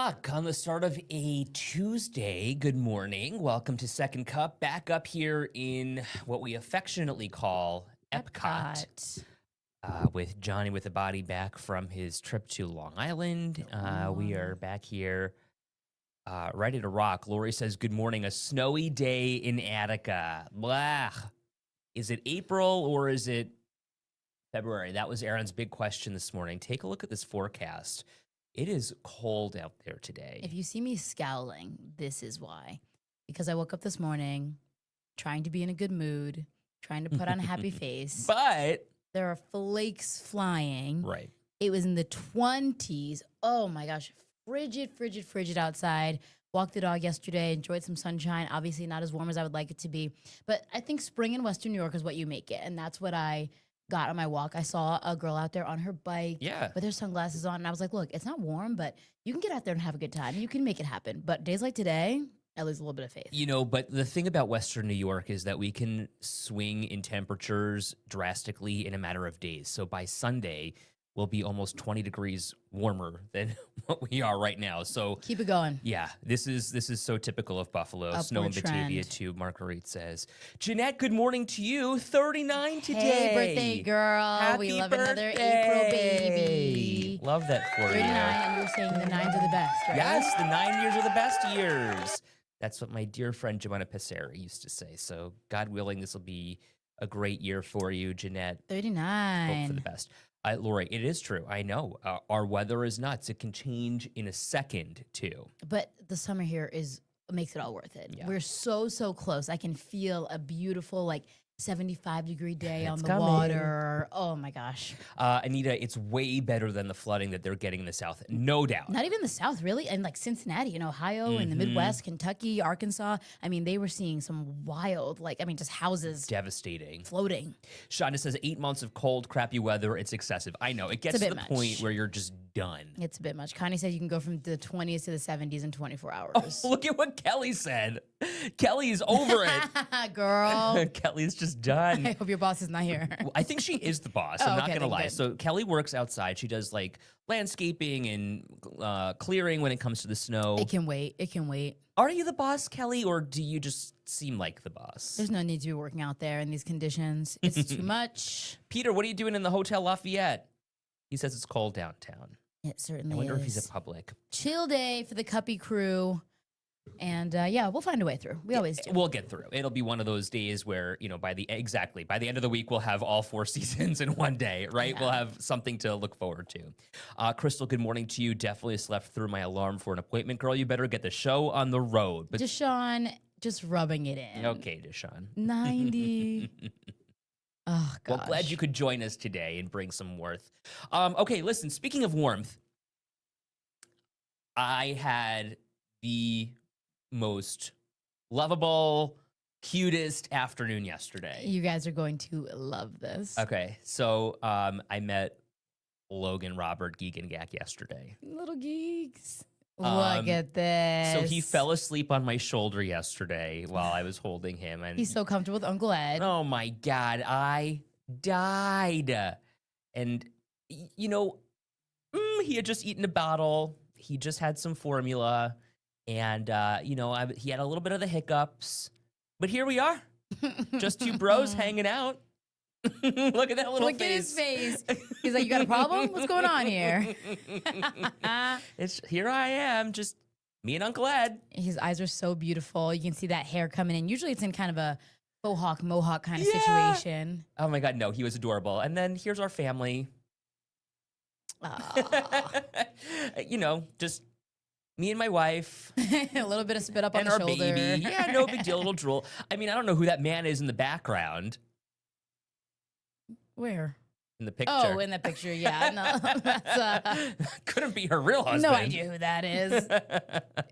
o'clock on the start of a Tuesday. Good morning. Welcome to Second Cup. Back up here in what we affectionately call Epcot. With Johnny with the body back from his trip to Long Island. We are back here ready to rock. Lori says, good morning. A snowy day in Attica. Blah. Is it April or is it February? That was Aaron's big question this morning. Take a look at this forecast. It is cold out there today. If you see me scowling, this is why. Because I woke up this morning trying to be in a good mood, trying to put on a happy face. But there are flakes flying. right. It was in the 20s. Oh my gosh. Frigid outside. Walked the dog yesterday, enjoyed some sunshine. Obviously not as warm as I would like it to be. But I think spring in Western New York is what you make it. And that's what I got on my walk. I saw a girl out there on her bike with her sunglasses on. And I was like, look, it's not warm, but you can get out there and have a good time. You can make it happen. But days like today, I lose a little bit of faith. You know, but the thing about Western New York is that we can swing in temperatures drastically in a matter of days. So by Sunday, we'll be almost 20 degrees warmer than what we are right now. So keep it going. Yeah, this is so typical of Buffalo. Upward Snow in Batavia trend. too, Marguerite says. Jeanette, good morning to you. 39 today. Hey, birthday girl. Happy we love birthday. another April baby. Love that for 39, you. and you're saying the nines are the best, right? Yes, the 9 years are the best years. That's what my dear friend Joanna Passeri used to say. So God willing, this will be a great year for you, Jeanette. 39. Hope for the best. Lori, it is true. I know. Our weather is nuts. It can change in a second, too. But the summer here makes it all worth it. Yeah. We're so close. I can feel a beautiful, 75-degree day on It's the coming. water. Oh my gosh. Anita, it's way better than the flooding that they're getting in the South. No doubt. Not even the South, really. And Cincinnati and Ohio and the Mhm. Midwest, Kentucky, Arkansas. I mean, they were seeing some wild, just houses Devastating. floating. Shonda says 8 months of cold, crappy weather. It's excessive. I know. It gets to bit the much. point where you're just done. It's a bit much. Connie said you can go from the 20s to the 70s in 24 hours. Oh, look at what Kelly said. Kelly's over it. Girl. Kelly's just I done. hope your boss is not here. I think she is the boss. Oh, I'm not okay, going to then lie. good. So Kelly works outside. She does landscaping and clearing when it comes to the snow. It can wait. It can wait. Are you the boss, Kelly, or do you just seem like the boss? There's no need to be working out there in these conditions. It's too much. Peter, what are you doing in the Hotel Lafayette? He says it's cold downtown. It certainly I wonder is. if he's a public. Chill day for the Cuppy crew. And we'll find a way through. We always do. We'll get through. It'll be one of those days where, by the end of the week, we'll have all 4 seasons in one day, right? Yeah. We'll have something to look forward to. Crystal, good morning to you. Definitely slept through my alarm for an appointment. Girl, you better get the show on the road. But Deshaun, just rubbing it in. okay, Deshaun. 90. Oh, gosh. Well, glad you could join us today and bring some warmth. Okay, listen, speaking of warmth, I had the most lovable, cutest afternoon yesterday. You guys are going to love this. Okay, so I met Logan Robert Giegengak yesterday. Little geeks. Um, Look at this. So he fell asleep on my shoulder yesterday while I was holding him. And He's so comfortable with Uncle Ed. oh my God, I died. And, he had just eaten a bottle. He just had some formula. And, he had a little bit of the hiccups. But here we are. Just two bros hanging out. Look at that little Look face. at his face. He's like, you got a problem? What's going on here? Here I am, just me and Uncle Ed. His eyes are so beautiful. You can see that hair coming in. Usually it's in kind of a mohawk kind of Yeah. situation. Oh my God, no, he was adorable. And then here's our family. Aw. Just me and my wife A little bit of spit up on and the our shoulder. baby. Yeah, no big deal, little drool. I mean, I don't know who that man is in the background Where? in the picture. Oh, in the picture, yeah. No, that's, couldn't be her real husband. no idea who that is.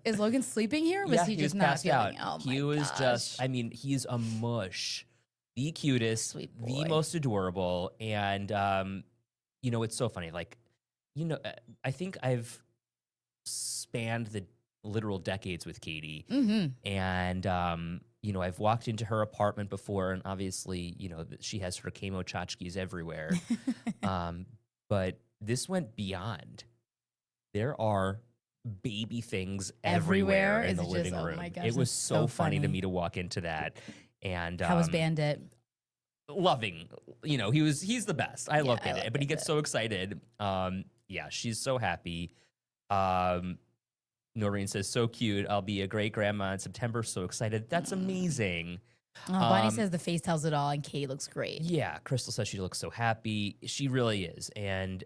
Is Logan sleeping here? Or was Yeah, he was just not passed feeling? out. Oh my He was gosh. just, he's a mush. The cutest, Sweet the boy. most adorable. And, it's so funny. I think I've spanned the literal decades with Katie. Mm-hmm. And, I've walked into her apartment before, and obviously, she has her camo tchotchkes everywhere. But this went beyond. There are baby things Everywhere? everywhere in Is the it just- living oh room. my gosh, It was that's so so funny to funny. me to walk into that. And How was Bandit? loving, he's the best. I love I Bandit, love but he gets Bandit. so excited. Yeah, she's so happy. Noreen says, so cute. I'll be a great grandma in September. So excited. That's amazing. Oh, Bonnie Um, says the face tells it all, and Katie looks great. Yeah, Crystal says she looks so happy. She really is. And,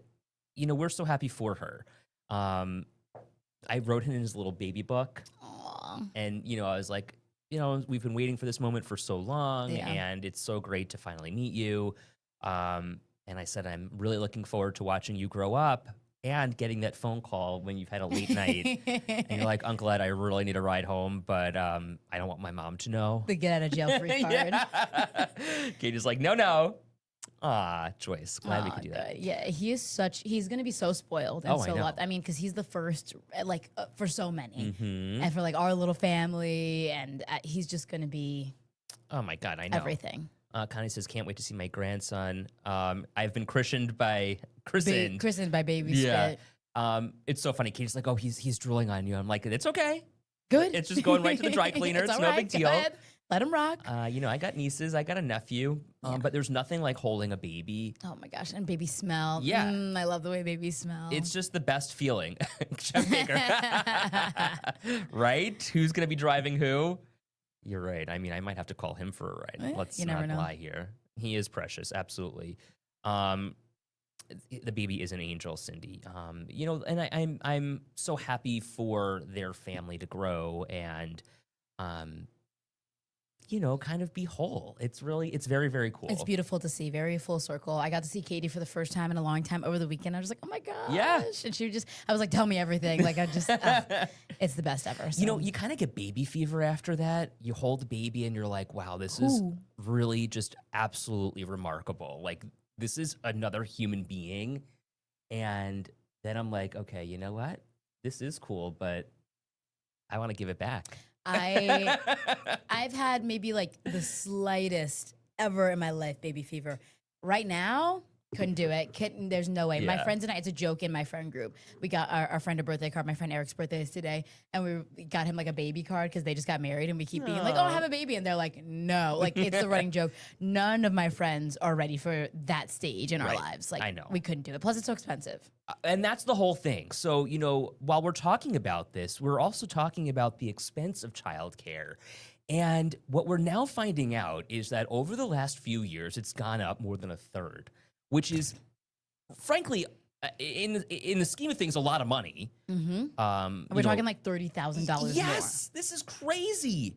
we're so happy for her. I wrote him in his little baby book. Aw. And, I was like, we've been waiting for this moment for so long. Yeah. And it's so great to finally meet you. And I said, I'm really looking forward to watching you grow up and getting that phone call when you've had a late night. And you're like, Uncle Ed, I really need a ride home, but I don't want my mom to know. The get out of jail free card. Yeah. Katie's like, no. Ah, Joyce, glad we could do that. Yeah, he's going to be so spoiled and Oh, I so know. loved. I mean, because he's the first, for so many. Mhm. And for our little family, and he's just going to be Oh my God, I know. everything. Connie says, can't wait to see my grandson. I've been christened. Christened by Baby Yeah. Spit. It's so funny. Katie's like, oh, he's drooling on you. I'm like, it's okay. Good. It's just going right to the dry cleaner. It's all no right. big Go deal. ahead. Let him rock. I got nieces, I got a nephew, Yeah. but there's nothing like holding a baby. Oh my gosh, and baby smell. Yeah. I love the way babies smell. It's just the best feeling. Jeff Baker. Right? Who's going to be driving who? You're right. I mean, I might have to call him for a ride. Let's you never not know. lie here. He is precious, absolutely. The baby is an angel, Cindy. And I'm so happy for their family to grow and kind of be whole. It's very, very cool. It's beautiful to see, very full circle. I got to see Katie for the first time in a long time over the weekend. I was like, oh my gosh. Yeah. And I was like, tell me everything. It's the best ever. So. You kind of get baby fever after that. You hold the baby and you're like, wow, this is Ooh. really just absolutely remarkable. Like, this is another human being. And then I'm like, okay, you know what? This is cool, but I want to give it back. I've had maybe the slightest ever in my life baby fever. Right now, couldn't do it. There's no way. My Yeah. friends and I, it's a joke in my friend group. We got our friend a birthday card. My friend Eric's birthday is today. And we got him a baby card because they just got married. And we keep being like, oh, have a baby. And they're like, no. It's the running joke. None of my friends are ready for that stage in our Right. lives. I know. We couldn't do it. Plus, it's so expensive. And that's the whole thing. So, while we're talking about this, we're also talking about the expense of childcare. And what we're now finding out is that over the last few years, it's gone up more than a third, which is, frankly, in the scheme of things, a lot of money. Mm-hmm. We're talking $30,000 more. Yes, this is crazy.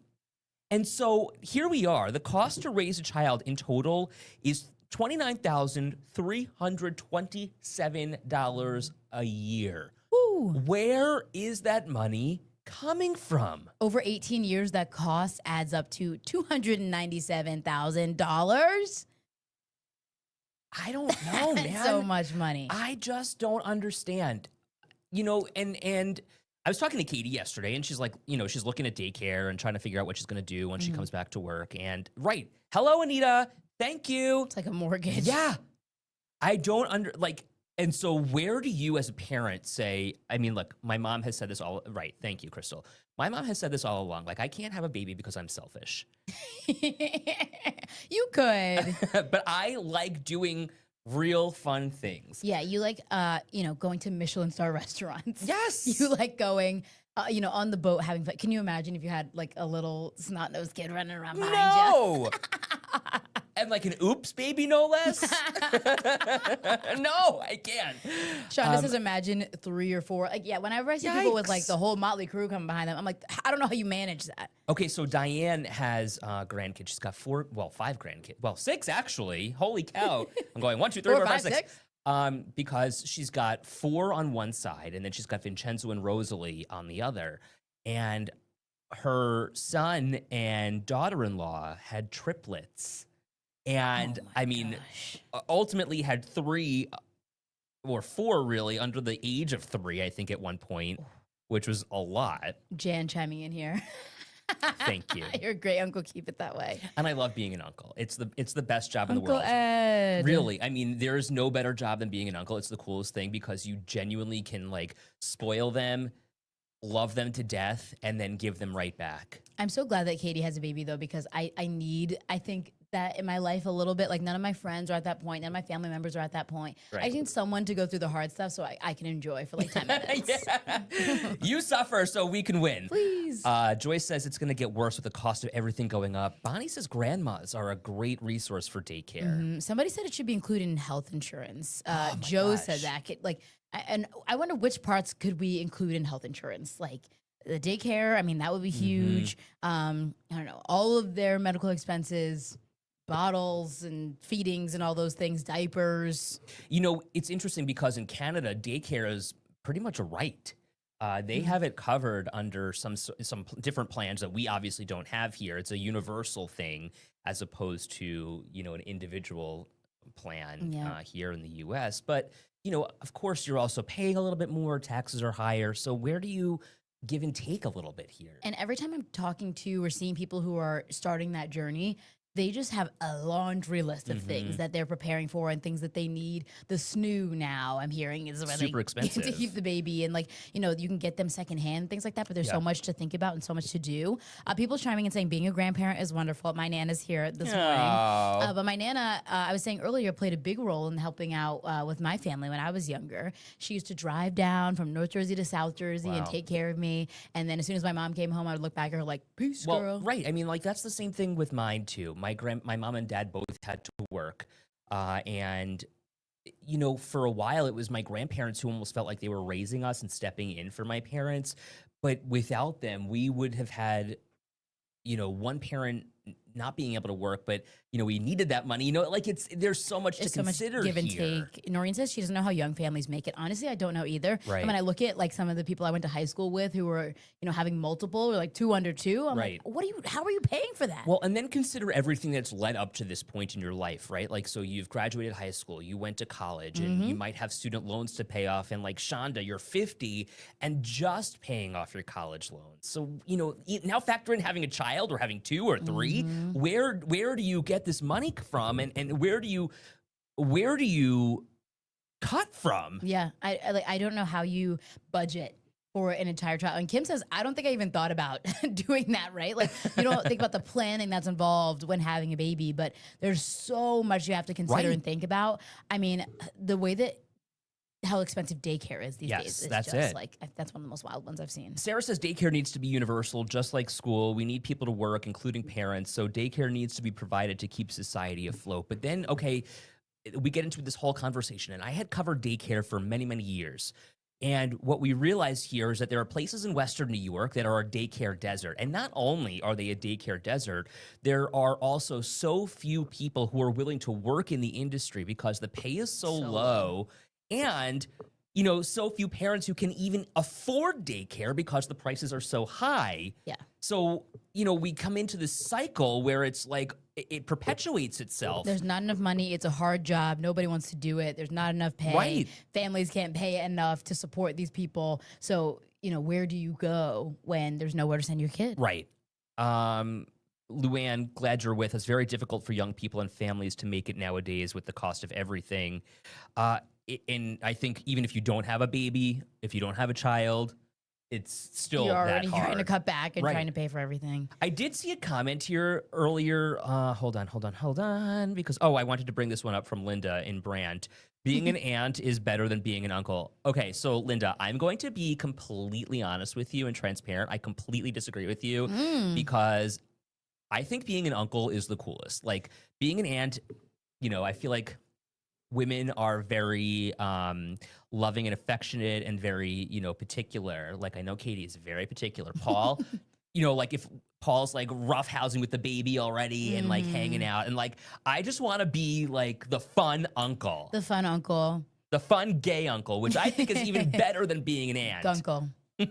And so here we are. The cost to raise a child in total is $29,327 a year. Woo. Where is that money coming from? Over 18 years, that cost adds up to $297,000. I don't know, man. So much money. I just don't understand. And I was talking to Katie yesterday, and she's like, she's looking at daycare and trying to figure out what she's going to do when she comes back to work. And hello, Anita. Thank you. It's like a mortgage. Yeah. I don't and so where do you as a parent say, I mean, look, my mom has said this right. Thank you, Crystal. My mom has said this all along. I can't have a baby because I'm selfish. You could. But I like doing real fun things. Yeah, you like, going to Michelin star restaurants. Yes. You like going, on the boat having fun. Can you imagine if you had a little snot-nosed kid running around behind you? No. And an oops baby, no less. No, I can't. Shonda says, imagine 3 or 4. Whenever I see people with Yikes. the whole motley crew coming behind them, I'm like, I don't know how you manage that. Okay, so Diane has grandkids. She's got 5 grandkids. Well, 6 actually. Holy cow! I'm going 1, 2, 3, 4, 5, 6. Because she's got 4 on one side, and then she's got Vincenzo and Rosalie on the other, and her son and daughter-in-law had triplets, and ultimately had 3 or 4 really under the age of 3, I think, at one point, which was a lot. Jan chiming in here. Thank you. You're a great uncle. Keep it that way. And I love being an uncle. It's the best job in the Uncle world. Ed. Really, I mean, there is no better job than being an uncle. It's the coolest thing because you genuinely can spoil them, love them to death, and then give them right back. I'm so glad that Katie has a baby though, because I think that in my life a little bit, like none of my friends are at that point, none of my family members are at that point. I Right. need someone to go through the hard stuff so I can enjoy for like 10 minutes. Yeah. You suffer so we can win. Please. Joyce says it's going to get worse with the cost of everything going up. Bonnie says grandmas are a great resource for daycare. Somebody said it should be included in health insurance. Oh my Joe said gosh. that. And I wonder which parts could we include in health insurance, like the daycare. I mean, that would be Mm-hmm. huge. I don't know, all of their medical expenses, bottles and feedings and all those things, diapers. You know, it's interesting because in Canada, daycare is pretty much a right. They have it covered under some different plans that we obviously don't have here. It's a universal thing as opposed to, you know, an individual plan Yeah. here in the U.S. But, you know, of course, you're also paying a little bit more. Taxes are higher. So where do you give and take a little bit here? And every time I'm talking to or seeing people who are starting that journey, they just have a laundry list of things that they're preparing for and things that they need. The snoo now I'm hearing is where Super they expensive. to keep the baby, and like, you know, you can get them secondhand, things like that. But there's so much to think about and so much to do. People chiming and saying being a grandparent is wonderful. My Nana's here this morning. Oh. But my Nana, I was saying earlier, played a big role in helping out with my family when I was younger. She used to drive down from North Jersey to South Jersey and Wow. take care of me. And then as soon as my mom came home, I would look back at her like, peace, Well, girl. right. I mean, like that's the same thing with mine too. My mom and dad both had to work, and you know, for a while it was my grandparents who almost felt like they were raising us and stepping in for my parents. But without them, we would have had, you know, one parent not being able to work, but you know, we needed that money. You know, like there's so much There's to so much consider give and here. take. Noreen says she doesn't know how young families make it. Honestly, I don't know either. Right. I mean, I look at like some of the people I went to high school with who were, you know, having multiple or like 2 under 2. I'm Right. like, how are you paying for that? Well, and then consider everything that's led up to this point in your life, right? Like, so you've graduated high school, you went to college, and you might have student loans to pay off. And like Shonda, you're 50 and just paying off your college loans. So, you know, now factor in having a child or having 2 or 3. Where do you get this money from? And where do you cut from? Yeah, I don't know how you budget for an entire child. And Kim says, I don't think I even thought about doing that, right? Like, you don't think about the planning that's involved when having a baby, but there's so much you have to consider Right. and think about. I mean, the way that how expensive daycare is these Yes, days. It's that's just it. like, that's one of the most wild ones I've seen. Sarah says daycare needs to be universal, just like school. We need people to work, including parents. So daycare needs to be provided to keep society afloat. But then, okay, we get into this whole conversation, and I had covered daycare for many, many years. And what we realize here is that there are places in Western New York that are a daycare desert. And not only are they a daycare desert, there are also so few people who are willing to work in the industry because the pay is so low. And, you know, so few parents who can even afford daycare because the prices are so high. Yeah. So, you know, we come into this cycle where it's like it perpetuates itself. There's not enough money. It's a hard job. Nobody wants to do it. There's not enough pay. Right. Families can't pay enough to support these people. So, you know, where do you go when there's nowhere to send your kid? Right. Luann, glad you're with us. Very difficult for young people and families to make it nowadays with the cost of everything. And I think even if you don't have a baby, if you don't have a child, it's still You're that already hard. trying to cut back and Right. trying to pay for everything. I did see a comment here earlier. Hold on. Because, I wanted to bring this one up from Linda in Brand. Being an aunt is better than being an uncle. Okay, so Linda, I'm going to be completely honest with you and transparent. I completely disagree with you because I think being an uncle is the coolest. Like being an aunt, you know, I feel like women are very loving and affectionate and very, you know, particular. Like I know Katie is very particular. Paul, you know, like if Paul's like roughhousing with the baby already and like hanging out, and like I just want to be like the fun uncle, The fun uncle. the fun gay uncle, which I think is even better than being an aunt. Gunkle. I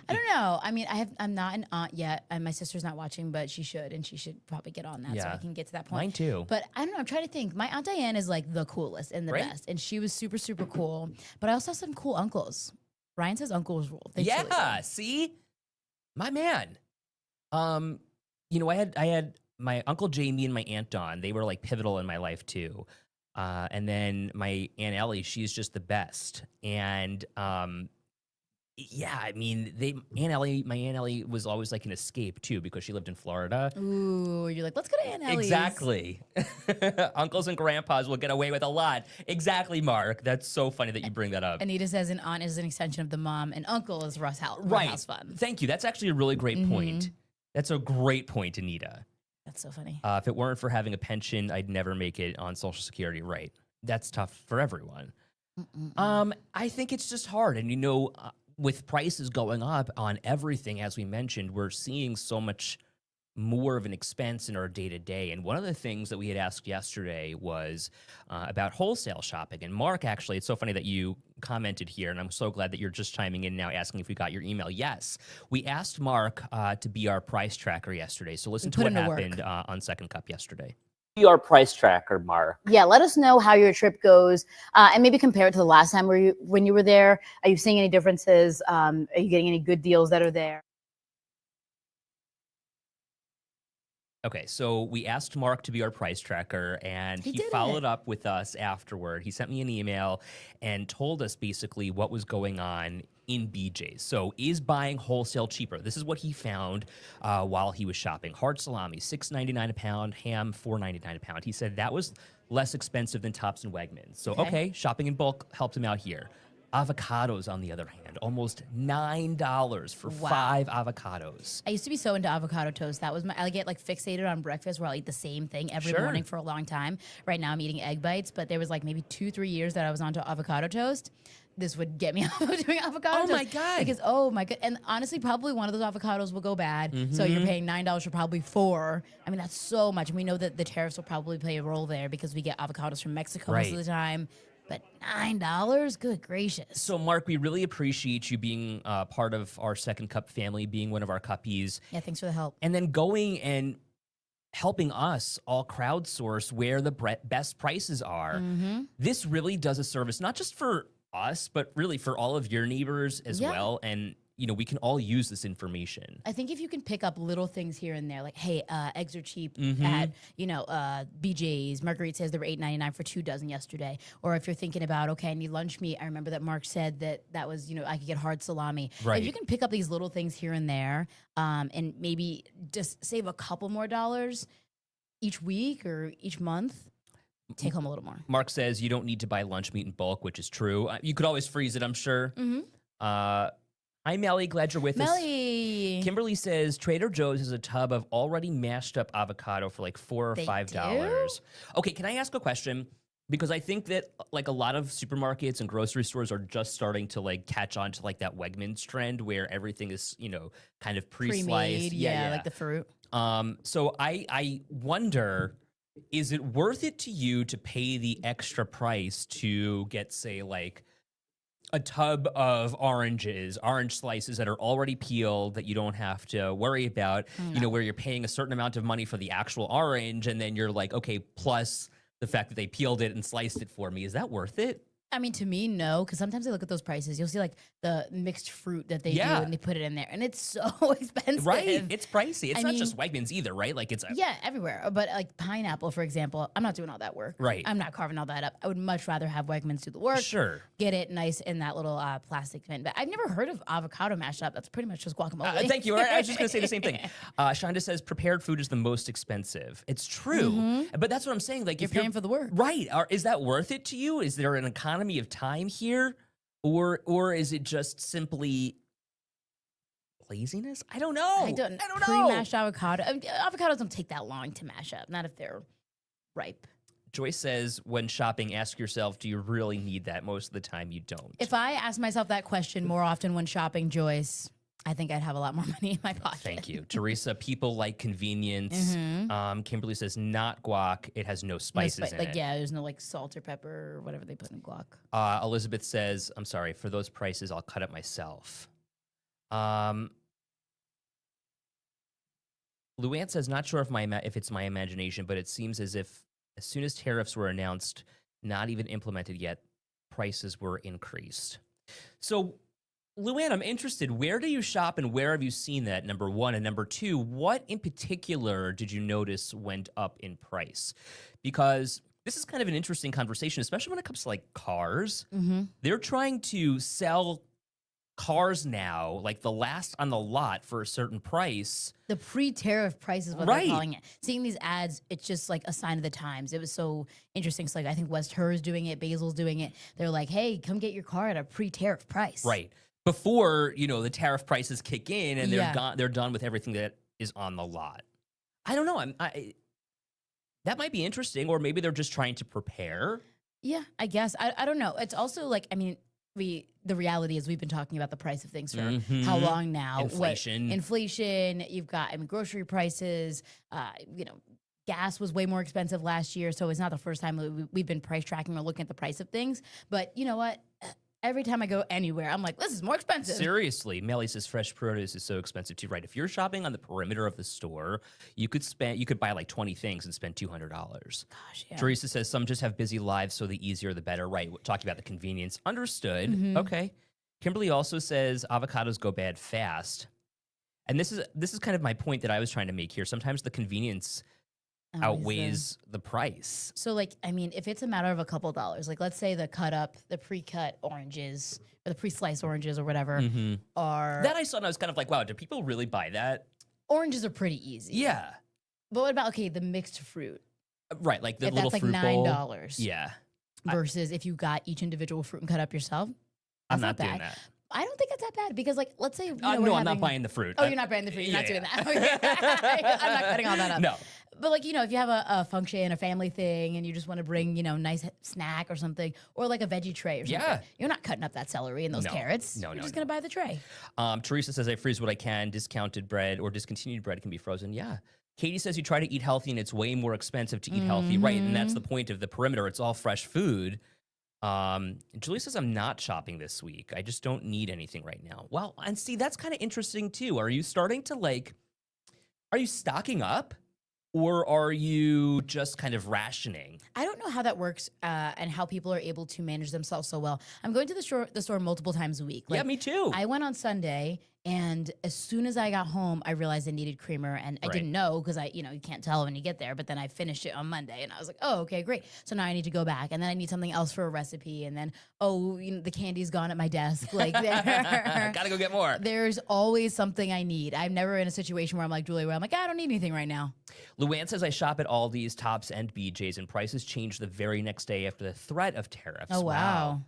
don't know. I mean, I'm not an aunt yet, and my sister's not watching, but she should, and she should probably get on that so Yeah. I can get to that point. Mine too. But I don't know. I'm trying to think. My aunt Diane is like the coolest and the Right. best, and she was super, super cool. But I also have some cool uncles. Ryan says uncles rule. They truly Yeah, do. see, my man. You know, I had my uncle Jamie and my aunt Dawn. They were like pivotal in my life too. And then my aunt Ellie, she's just the best. And Yeah, I mean, my Aunt Ellie was always like an escape too because she lived in Florida. Ooh, you're like, let's go to Aunt Ellie's. Exactly. Uncles and grandpas will get away with a lot. Exactly, Mark. That's so funny that you bring that up. Anita says an aunt is an extension of the mom, and uncle is Russ House fun. Thank you. That's actually a really great point. That's a great point, Anita. That's so funny. If it weren't for having a pension, I'd never make it on Social Security. Right. That's tough for everyone. I think it's just hard. And, with prices going up on everything, as we mentioned, we're seeing so much more of an expense in our day-to-day. And one of the things that we had asked yesterday was about wholesale shopping. And Mark, actually, it's so funny that you commented here, and I'm so glad that you're just chiming in now asking if we got your email. Yes, we asked Mark to be our price tracker yesterday. So listen to what happened on Second Cup yesterday. Your price tracker, Mark. Yeah, let us know how your trip goes, and maybe compare it to the last time when you were there. Are you seeing any differences? Are you getting any good deals that are there? Okay, so we asked Mark to be our price tracker, and he followed up with us afterward. He sent me an email and told us basically what was going on in BJ's. So is buying wholesale cheaper? This is what he found while he was shopping. Hard salami, $6.99 a pound, ham, $4.99 a pound. He said that was less expensive than Tops and Wegmans. So, okay, shopping in bulk helped him out here. Avocados, on the other hand, almost $9 for 5 avocados. I used to be so into avocado toast. I get like fixated on breakfast where I'll eat the same thing every morning for a long time. Right now I'm eating egg bites, but there was like maybe 2-3 years that I was onto avocado toast. This would get me off of doing avocado toast. Oh my God. Because, oh my God. And honestly, probably one of those avocados will go bad. So you're paying $9 for probably 4. I mean, that's so much. And we know that the tariffs will probably play a role there because we get avocados from Mexico most of the time. But $9? Good gracious. So, Mark, we really appreciate you being part of our Second Cup family, being one of our cuppies. Yeah, thanks for the help. And then going and helping us all crowdsource where the best prices are. This really does a service, not just for us, but really for all of your neighbors as well. And, we can all use this information. I think if you can pick up little things here and there, like, hey, eggs are cheap at, BJ's. Marguerite says they were $8.99 for 2 dozen yesterday. Or if you're thinking about, okay, I need lunch meat. I remember that Mark said that was, I could get hard salami. Right. If you can pick up these little things here and there and maybe just save a couple more dollars each week or each month, take home a little more. Mark says you don't need to buy lunch meat in bulk, which is true. You could always freeze it, I'm sure. Hi, Melly. Glad you're with us. Kimberly says Trader Joe's has a tub of already mashed up avocado for like $4 or $5. Okay, can I ask a question? Because I think that like a lot of supermarkets and grocery stores are just starting to like catch on to like that Wegmans trend where everything is, kind of pre-sliced. Pre-made, yeah, like the fruit. So I wonder, is it worth it to you to pay the extra price to get, say, like a tub of orange slices that are already peeled that you don't have to worry about, where you're paying a certain amount of money for the actual orange and then you're like, okay, plus the fact that they peeled it and sliced it for me. Is that worth it? I mean, to me, no, because sometimes I look at those prices. You'll see like the mixed fruit that they do and they put it in there, and it's so expensive. Right, it's pricey. It's not just Wegmans either, right? Like it's everywhere. But like pineapple, for example, I'm not doing all that work. Right, I'm not carving all that up. I would much rather have Wegmans do the work. Sure, get it nice in that little plastic bin. But I've never heard of avocado mashed up. That's pretty much just guacamole. Thank you. I was just gonna say the same thing. Shonda says prepared food is the most expensive. It's true, but that's what I'm saying. Like you're paying for the work, right? Is that worth it to you? Is there an economy of time here, or is it just simply laziness? I don't know. I don't know. Pre-mashed avocado. I mean, avocados don't take that long to mash up. Not if they're ripe. Joyce says, when shopping, ask yourself, do you really need that? Most of the time, you don't. If I ask myself that question more often when shopping, Joyce, I think I'd have a lot more money in my pocket. Thank you. Teresa, people like convenience. Kimberly says, not guac. It has no spices in it. Yeah, there's no like salt or pepper or whatever they put in guac. Elizabeth says, I'm sorry, for those prices, I'll cut it myself. Luann says, not sure if it's my imagination, but it seems as if as soon as tariffs were announced, not even implemented yet, prices were increased. So, Luann, I'm interested. Where do you shop and where have you seen that, number one? And number two, what in particular did you notice went up in price? Because this is kind of an interesting conversation, especially when it comes to like cars. They're trying to sell cars now, like the last on the lot for a certain price. The pre-tariff price is what Right. they're calling it. Seeing these ads, it's just like a sign of the times. It was so interesting. So like I think West Her is doing it, Basil's doing it. They're like, hey, come get your car at a pre-tariff price. Right. Before, the tariff prices kick in and they're Yeah. they're done with everything that is on the lot. I don't know. That might be interesting, or maybe they're just trying to prepare. Yeah, I guess. I don't know. It's also like, I mean, the reality is we've been talking about the price of things for how Mhm. long now? Inflation. Inflation. You've got, I mean, grocery prices. Gas was way more expensive last year, so it's not the first time that we've been price tracking or looking at the price of things. But you know what? Every time I go anywhere, I'm like, this is more expensive. Seriously, Melly says fresh produce is so expensive too. Right? If you're shopping on the perimeter of the store, you could buy like 20 things and spend $200. Gosh, yeah. Teresa says some just have busy lives, so the easier the better. Right? Talking about the convenience. Understood. Mhm. Okay. Kimberly also says avocados go bad fast, and this is kind of my point that I was trying to make here. Sometimes the convenience Always outweighs the price. So, like, I mean, if it's a matter of a couple dollars, like, let's say the pre-cut oranges or the pre-sliced oranges or whatever Mm-hmm. are That I saw, and I was kind of like, wow, do people really buy that? oranges are pretty easy. Yeah. But what about the mixed fruit? Right, like the If little that's like fruit bowl. $9 Yeah. versus if you got each individual fruit and cut up yourself. I'm That's not not doing bad. that. I don't think it's that bad because, like, let's say No, we're I'm not having- buying the fruit. Oh, you're not buying the fruit. You're not doing that. Okay. I'm not cutting all that up. No. But like, if you have a function, a family thing, and you just want to bring, nice snack or something, or like a veggie tray or something, Yeah. you're not cutting up that celery and those No. carrots. No, You're no, just no. gonna buy the tray. Teresa says I freeze what I can. Discounted bread or discontinued bread can be frozen. Yeah. Katie says you try to eat healthy and it's way more expensive to eat healthy. Right. And that's the point of the perimeter. It's all fresh food. Julie says I'm not shopping this week. I just don't need anything right now. Well, and see, that's kind of interesting too. Are you starting to are you stocking up? Or are you just kind of rationing? I don't know how that works and how people are able to manage themselves so well. I'm going to the store multiple times a week. Yeah, me too. I went on Sunday, and as soon as I got home, I realized I needed creamer, and I Right. didn't know because you can't tell when you get there. But then I finished it on Monday, and I was like, oh, okay, great. So now I need to go back, and then I need something else for a recipe, and then the candy's gone at my desk. Like Gotta go get more. there's always something I need. I'm never in a situation where I'm like Julie, where I'm like, I don't need anything right now. Luann says I shop at Aldi's, Tops, and BJ's, and prices change the very next day after the threat of tariffs. Oh wow.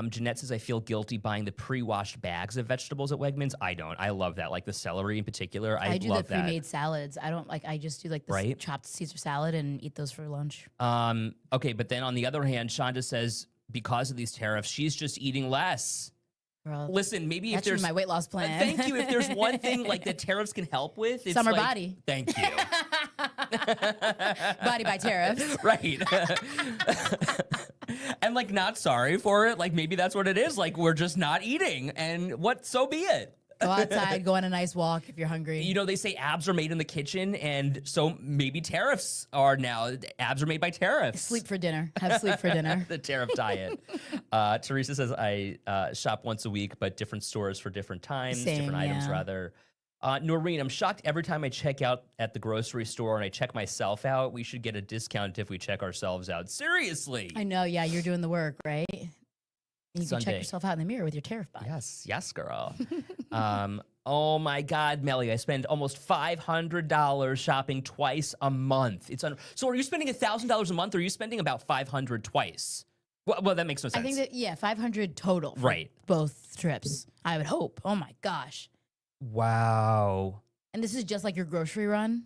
Jeanette says I feel guilty buying the pre-washed bags of vegetables at Wegmans. I don't. I love that. Like the celery in particular. I do love the that. pre-made salads. I don't like. I just do like the Right. chopped Caesar salad and eat those for lunch. Okay, but then on the other hand, Shonda says because of these tariffs, she's just eating less. Girl, Listen, maybe that if should be there's my weight loss plan. Thank you. If there's one thing like that tariffs can help with, it's Summer like- body. Thank you. Body by tariffs. Right. And not sorry for it. Like maybe that's what it is. Like we're just not eating, and so be it. Go outside, go on a nice walk if you're hungry. They say abs are made in the kitchen, and so maybe tariffs are now. Abs are made by tariffs. Sleep for dinner. Have sleep for dinner. The tariff diet. Teresa says I shop once a week, but different stores for different times, Same, different items yeah. rather. Noreen, I'm shocked every time I check out at the grocery store and I check myself out. We should get a discount if we check ourselves out. Seriously. I know. Yeah, you're doing the work, right? You can Sunday. check yourself out in the mirror with your tariff body. Yes, girl. Oh my God, Melly, I spend almost $500 shopping twice a month. So are you spending $1,000 a month, or are you spending about $500 twice? Well, that makes no sense. I think that 500 total. For Right. Both trips. I would hope. Oh my gosh. Wow. And this is just like your grocery run.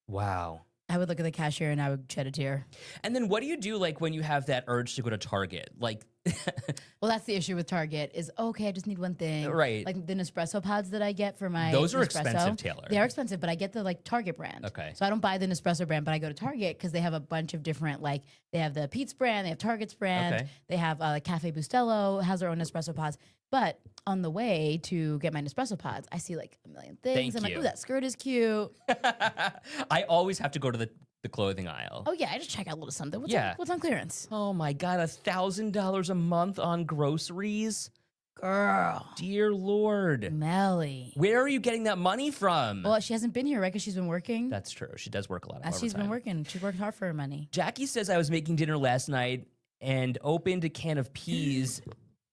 Wow. I would look at the cashier and I would shed a tear. And then what do you do when you have that urge to go to Target? Well, that's the issue with Target is, okay, I just need one thing. Right. Like the Nespresso pods that I get for my Those are Nespresso, expensive, Taylor. They are expensive, but I get the Target brand. Okay. So I don't buy the Nespresso brand, but I go to Target because they have a bunch of different, they have the Pete's brand, they have Target's brand, Okay. they have Cafe Bustelo has their own Nespresso pods. But on the way to get my Nespresso pods, I see a million things. Thank I'm like, you. ooh, that skirt is cute. I always have to go to the clothing aisle. Oh yeah, I just check out a little something. Yeah. What's on clearance? Oh my God, $1,000 a month on groceries? Girl. Dear Lord. Melly. Where are you getting that money from? Well, she hasn't been here, right? Because she's been working. That's true. She does work a lot of She's been overtime. working. She worked hard for her money. Jackie says I was making dinner last night and opened a can of peas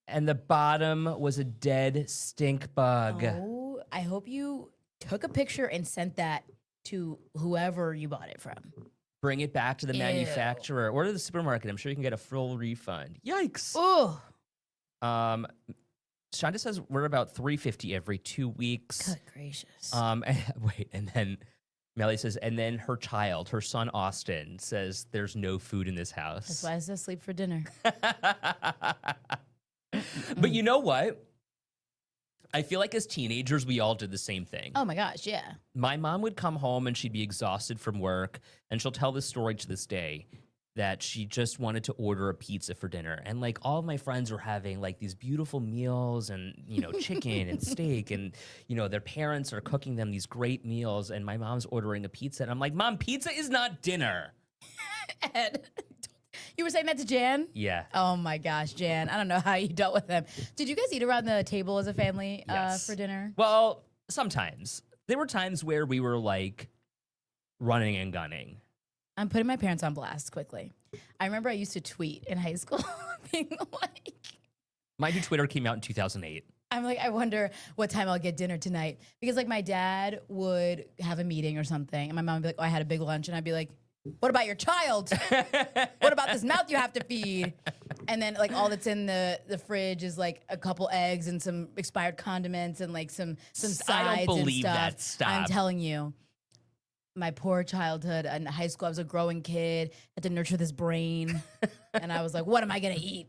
and the bottom was a dead stink bug. Oh, I hope you took a picture and sent that to whoever you bought it from. Bring it back to the Ew. manufacturer or to the supermarket. I'm sure you can get a full refund. Yikes. Oh, Shonda says we're about $3.50 every 2 weeks. good gracious. Wait, and then Melly says, and then her child, her son Austin, says there's no food in this house. That's why I said sleep for dinner. But you know what? I feel like as teenagers, we all did the same thing. Oh my gosh, yeah. My mom would come home and she'd be exhausted from work, and she'll tell this story to this day that she just wanted to order a pizza for dinner. And like all of my friends were having like these beautiful meals and, you know, chicken and steak, and, you know, their parents are cooking them these great meals. And my mom's ordering a pizza. And I'm like, Mom, pizza is not dinner. Ed, you were saying that to Jan? Yeah. Oh my gosh, Jan. I don't know how you dealt with them. Did you guys eat around the table as a family Yes. for dinner? Well, sometimes. There were times where we were like running and gunning. I'm putting my parents on blast quickly. I remember I used to tweet in high school being like, My new Twitter came out in 2008. I'm like, I wonder what time I'll get dinner tonight. Because like my dad would have a meeting or something, and my mom would be like, oh, I had a big lunch. And I'd be like, what about your child? What about this mouth you have to feed? And then like all that's in the fridge is like a couple eggs and some expired condiments and like some sides I don't believe and that. stuff. I'm Stop. telling you. My poor childhood in high school, I was a growing kid, had to nurture this brain. And I was like, what am I going to eat?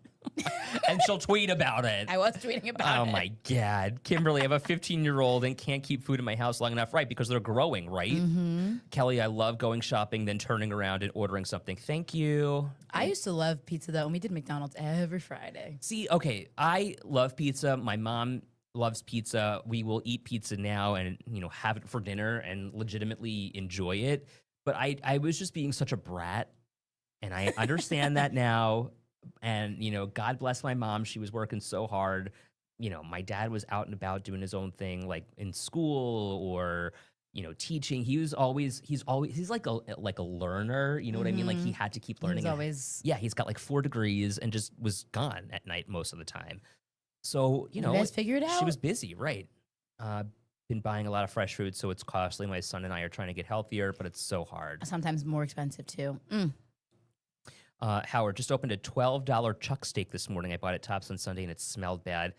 And she'll tweet about it. I was tweeting about Oh it. my God. Kimberly, I have a 15-year-old and can't keep food in my house long enough, right? Because they're growing, right? Mm-hmm. Kelly, I love going shopping, then turning around and ordering something. Thank you. I used to love pizza though, and we did McDonald's every Friday. See, okay, I love pizza. My mom loves pizza. We will eat pizza now and, you know, have it for dinner and legitimately enjoy it. But I was just being such a brat, and I understand that now. And, you know, God bless my mom. She was working so hard. You know, my dad was out and about doing his own thing, like in school or, you know, teaching. He's like a learner. You know what I mean? Like he had to keep He learning. was and- always, yeah, he's got like 4 degrees and just was gone at night most of the time. So, you know, guys figure it out? she was busy, right? Been buying a lot of fresh food, so it's costly. My son and I are trying to get healthier, but it's so hard. sometimes more expensive too. Mm. Howard just opened a $12 chuck steak this morning. I bought it Tops on Sunday and it smelled bad.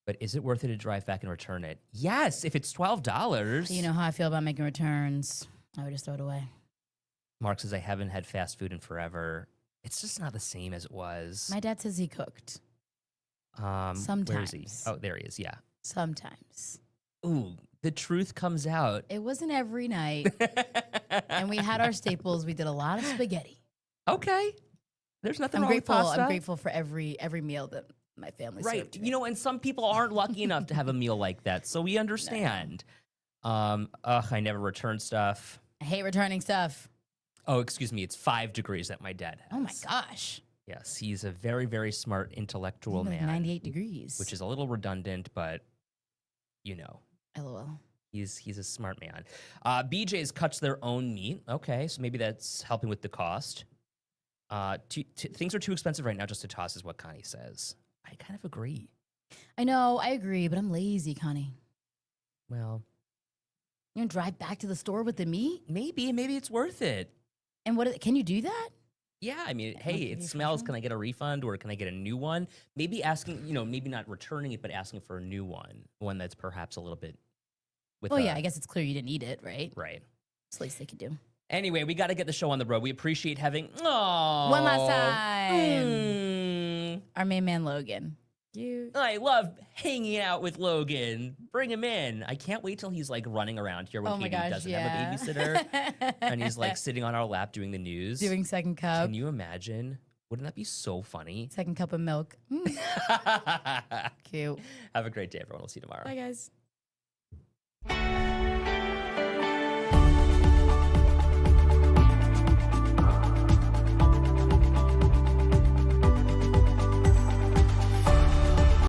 But is it worth it to drive back and return it? Yes, if it's $12. You know how I feel about making returns. I would just throw it away. Mark says, I haven't had fast food in forever. It's just not the same as it was. My dad says he cooked. Where is he? Sometimes. Oh, there he is. Yeah. Sometimes. Ooh, the truth comes out. It wasn't every night. And we had our staples. We did a lot of spaghetti. Okay. There's nothing I'm wrong grateful. with pasta. I'm grateful for every meal that my family Right. served. to me. You know, and some people aren't lucky enough to have a meal like that. So we understand. I never return stuff. I hate returning stuff. Oh, excuse me. It's 5 degrees that my dad has. Oh my gosh. Yes, he's a very, very smart intellectual Like man. 98 degrees. Which is a little redundant, but you know, LOL. he's a smart man. BJ's cuts their own meat. Okay, so maybe that's helping with the cost. Things are too expensive right now just to toss, is what Connie says. I kind of agree. I know, I agree, but I'm lazy, Connie. Well, You want to drive back to the store with the meat? maybe it's worth it. And can you do that? Yeah, I mean, Like, hey, give it you a smells. refund? Can I get a refund or can I get a new one? Maybe asking, you know, maybe not returning it, but asking for a new one that's perhaps a little bit. With Well, yeah, I guess it's clear you didn't eat it, right? right. It's the least they could do. Anyway, we got to get the show on the road. We appreciate having. Oh, One last time. Mm. Our main man, Logan. You. I love hanging out with Logan. Bring him in. I can't wait till he's like running around here when Oh my Katie gosh, doesn't yeah. have a babysitter and he's like sitting on our lap doing the news. Doing second cup. Can you imagine? Wouldn't that be so funny? Second cup of milk. Mm, cute. Have a great day, everyone. We'll see you tomorrow. Bye, guys.